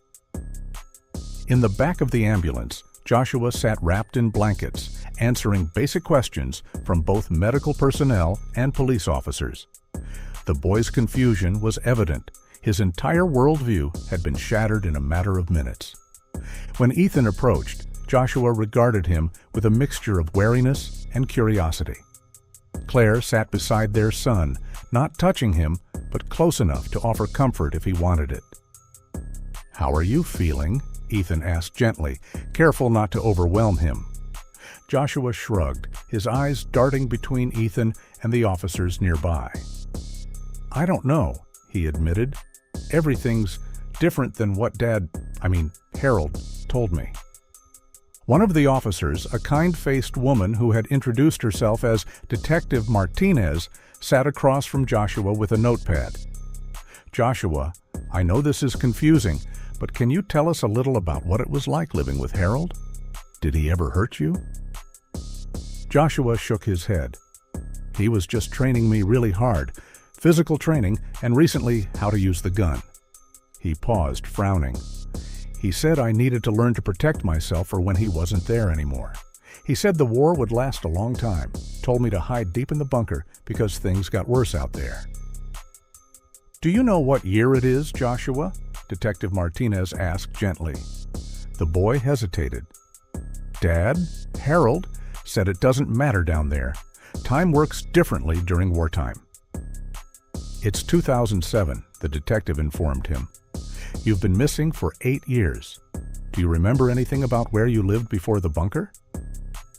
In the back of the ambulance, Joshua sat wrapped in blankets, answering basic questions from both medical personnel and police officers. The boy's confusion was evident. His entire worldview had been shattered in a matter of minutes. When Ethan approached, Joshua regarded him with a mixture of wariness and curiosity. Claire sat beside their son, not touching him, but close enough to offer comfort if he wanted it. "How are you feeling?" Ethan asked gently, careful not to overwhelm him. Joshua shrugged, his eyes darting between Ethan and the officers nearby. "I don't know," he admitted. "Everything's different than what Harold, told me." One of the officers, a kind-faced woman who had introduced herself as Detective Martinez, sat across from Joshua with a notepad. "Joshua, I know this is confusing, but can you tell us a little about what it was like living with Harold? Did he ever hurt you?" Joshua shook his head. "He was just training me really hard, physical training, and recently how to use the gun." He paused, frowning. "He said I needed to learn to protect myself for when he wasn't there anymore. He said the war would last a long time, told me to hide deep in the bunker because things got worse out there." "Do you know what year it is, Joshua?" Detective Martinez asked gently. The boy hesitated. "Dad, Harold, said it doesn't matter down there. Time works differently during wartime." "It's 2007, the detective informed him. "You've been missing for 8 years. Do you remember anything about where you lived before the bunker?"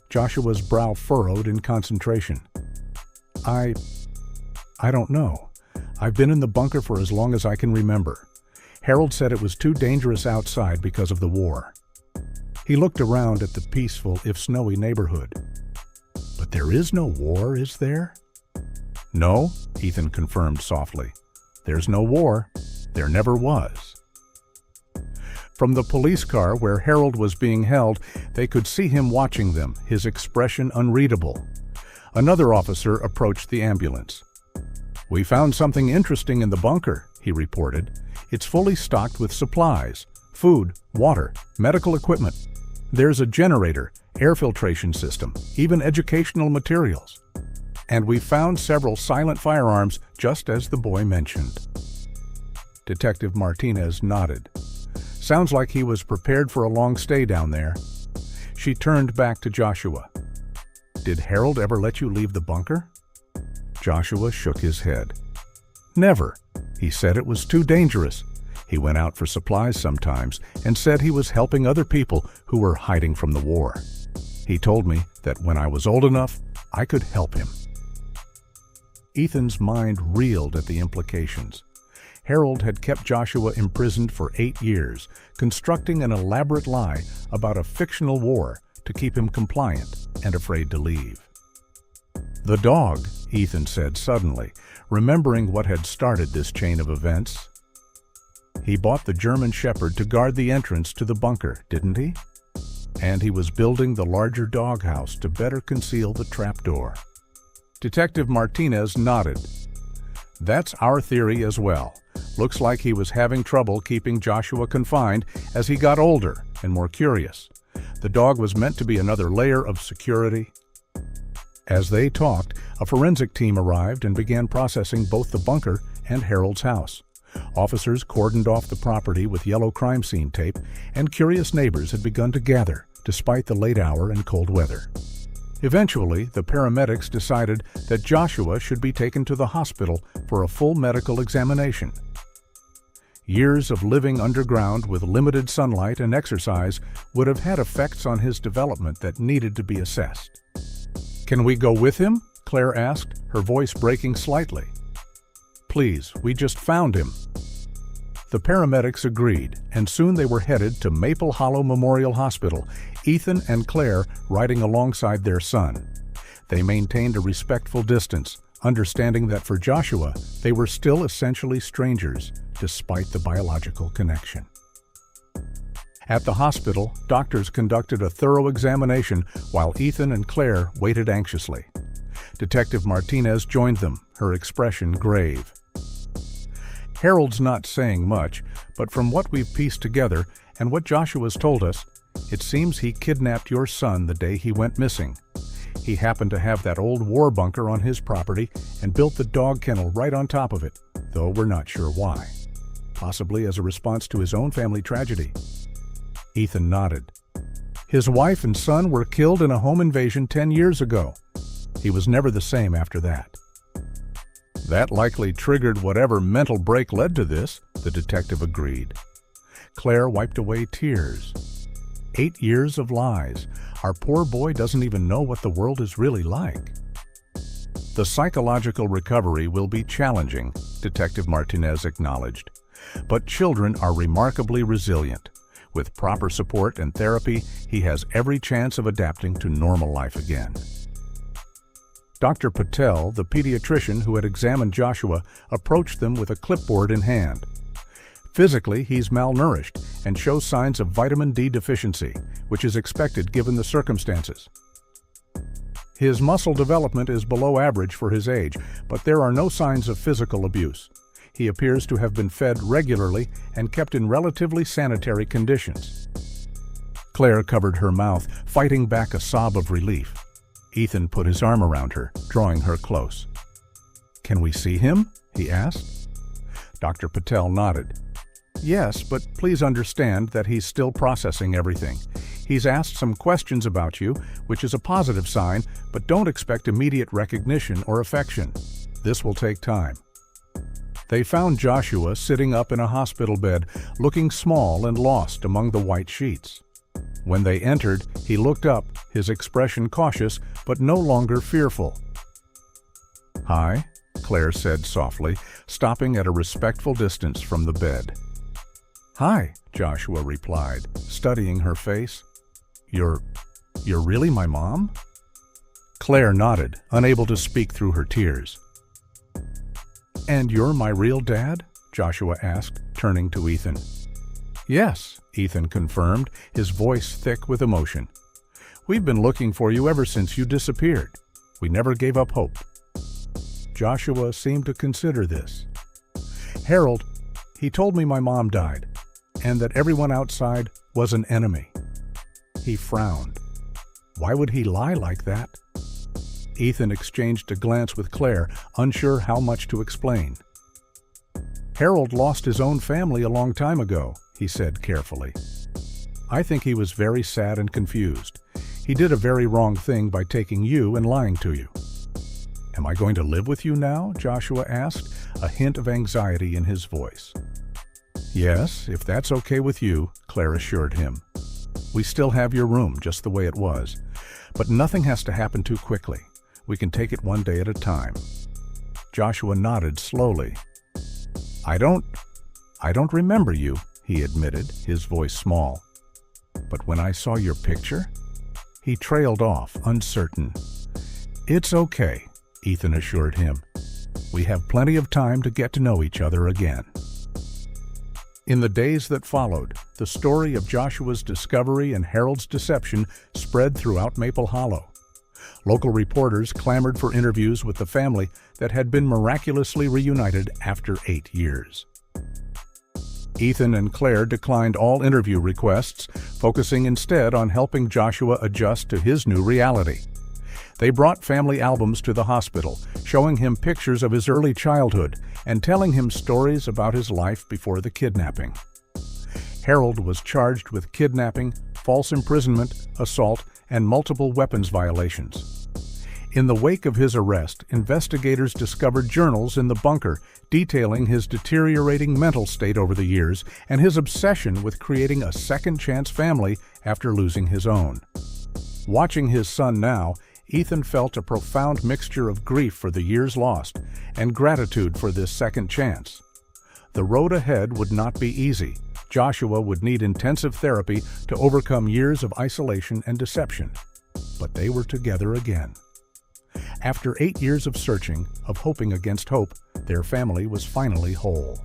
Joshua's brow furrowed in concentration. I don't know. I've been in the bunker for as long as I can remember. Harold said it was too dangerous outside because of the war." He looked around at the peaceful, if snowy neighborhood. "But there is no war, is there?" "No," Ethan confirmed softly. "There's no war. There never was." From the police car where Harold was being held, they could see him watching them, his expression unreadable. Another officer approached the ambulance. "We found something interesting in the bunker," he reported. "It's fully stocked with supplies, food, water, medical equipment. There's a generator, air filtration system, even educational materials. And we found several silent firearms, just as the boy mentioned." Detective Martinez nodded. "Sounds like he was prepared for a long stay down there." She turned back to Joshua. "Did Harold ever let you leave the bunker?" Joshua shook his head. "Never. He said it was too dangerous. He went out for supplies sometimes and said he was helping other people who were hiding from the war. He told me that when I was old enough, I could help him." Ethan's mind reeled at the implications. Harold had kept Joshua imprisoned for 8 years, constructing an elaborate lie about a fictional war to keep him compliant and afraid to leave. "The dog," Ethan said suddenly, remembering what had started this chain of events. "He bought the German Shepherd to guard the entrance to the bunker, didn't he?" and he was building the larger doghouse to better conceal the trapdoor. Detective Martinez nodded. That's our theory as well. Looks like he was having trouble keeping Joshua confined as he got older and more curious. The dog was meant to be another layer of security. As they talked, a forensic team arrived and began processing both the bunker and Harold's house. Officers cordoned off the property with yellow crime scene tape, and curious neighbors had begun to gather, despite the late hour and cold weather. Eventually, the paramedics decided that Joshua should be taken to the hospital for a full medical examination. Years of living underground with limited sunlight and exercise would have had effects on his development that needed to be assessed. "Can we go with him?" Claire asked, her voice breaking slightly. "Please, we just found him." The paramedics agreed, and soon they were headed to Maple Hollow Memorial Hospital, Ethan and Claire riding alongside their son. They maintained a respectful distance, understanding that for Joshua, they were still essentially strangers, despite the biological connection. At the hospital, doctors conducted a thorough examination while Ethan and Claire waited anxiously. Detective Martinez joined them, her expression grave. "Harold's not saying much, but from what we've pieced together and what Joshua's told us, it seems he kidnapped your son the day he went missing. He happened to have that old war bunker on his property and built the dog kennel right on top of it, though we're not sure why. Possibly as a response to his own family tragedy." Ethan nodded. "His wife and son were killed in a home invasion 10 years ago. He was never the same after that." "That likely triggered whatever mental break led to this," the detective agreed. Claire wiped away tears. 8 years of lies. Our poor boy doesn't even know what the world is really like. "The psychological recovery will be challenging," Detective Martinez acknowledged. "But children are remarkably resilient. With proper support and therapy, he has every chance of adapting to normal life again." Dr. Patel, the pediatrician who had examined Joshua, approached them with a clipboard in hand. Physically, he's malnourished and shows signs of vitamin D deficiency, which is expected given the circumstances. His muscle development is below average for his age, but there are no signs of physical abuse. He appears to have been fed regularly and kept in relatively sanitary conditions. Claire covered her mouth, fighting back a sob of relief. Ethan put his arm around her, drawing her close. "Can we see him?" he asked. Dr. Patel nodded. "Yes, but please understand that he's still processing everything. He's asked some questions about you, which is a positive sign, but don't expect immediate recognition or affection. This will take time." They found Joshua sitting up in a hospital bed, looking small and lost among the white sheets. When they entered, he looked up, his expression cautious, but no longer fearful. "Hi," Claire said softly, stopping at a respectful distance from the bed. "Hi," Joshua replied, studying her face. You're really my mom?" Claire nodded, unable to speak through her tears. "And you're my real dad?" Joshua asked, turning to Ethan. "Yes," Ethan confirmed, his voice thick with emotion. "We've been looking for you ever since you disappeared. We never gave up hope." Joshua seemed to consider this. "Harold, he told me my mom died, and that everyone outside was an enemy." He frowned. Why would he lie like that? Ethan exchanged a glance with Claire, unsure how much to explain. "Harold lost his own family a long time ago," he said carefully. "I think he was very sad and confused. He did a very wrong thing by taking you and lying to you." "Am I going to live with you now?" Joshua asked, a hint of anxiety in his voice. "Yes, if that's okay with you," Claire assured him. "We still have your room just the way it was, but nothing has to happen too quickly. We can take it one day at a time." Joshua nodded slowly. I don't remember you," he admitted, his voice small. "But when I saw your picture?" He trailed off, uncertain. "It's okay," Ethan assured him. "We have plenty of time to get to know each other again." In the days that followed, the story of Joshua's discovery and Harold's deception spread throughout Maple Hollow. Local reporters clamored for interviews with the family that had been miraculously reunited after 8 years. Ethan and Claire declined all interview requests, focusing instead on helping Joshua adjust to his new reality. They brought family albums to the hospital, showing him pictures of his early childhood and telling him stories about his life before the kidnapping. Harold was charged with kidnapping, false imprisonment, assault, and multiple weapons violations. In the wake of his arrest, investigators discovered journals in the bunker detailing his deteriorating mental state over the years and his obsession with creating a second-chance family after losing his own. Watching his son now, Ethan felt a profound mixture of grief for the years lost and gratitude for this second chance. The road ahead would not be easy. Joshua would need intensive therapy to overcome years of isolation and deception. But they were together again. After 8 years of searching, of hoping against hope, their family was finally whole.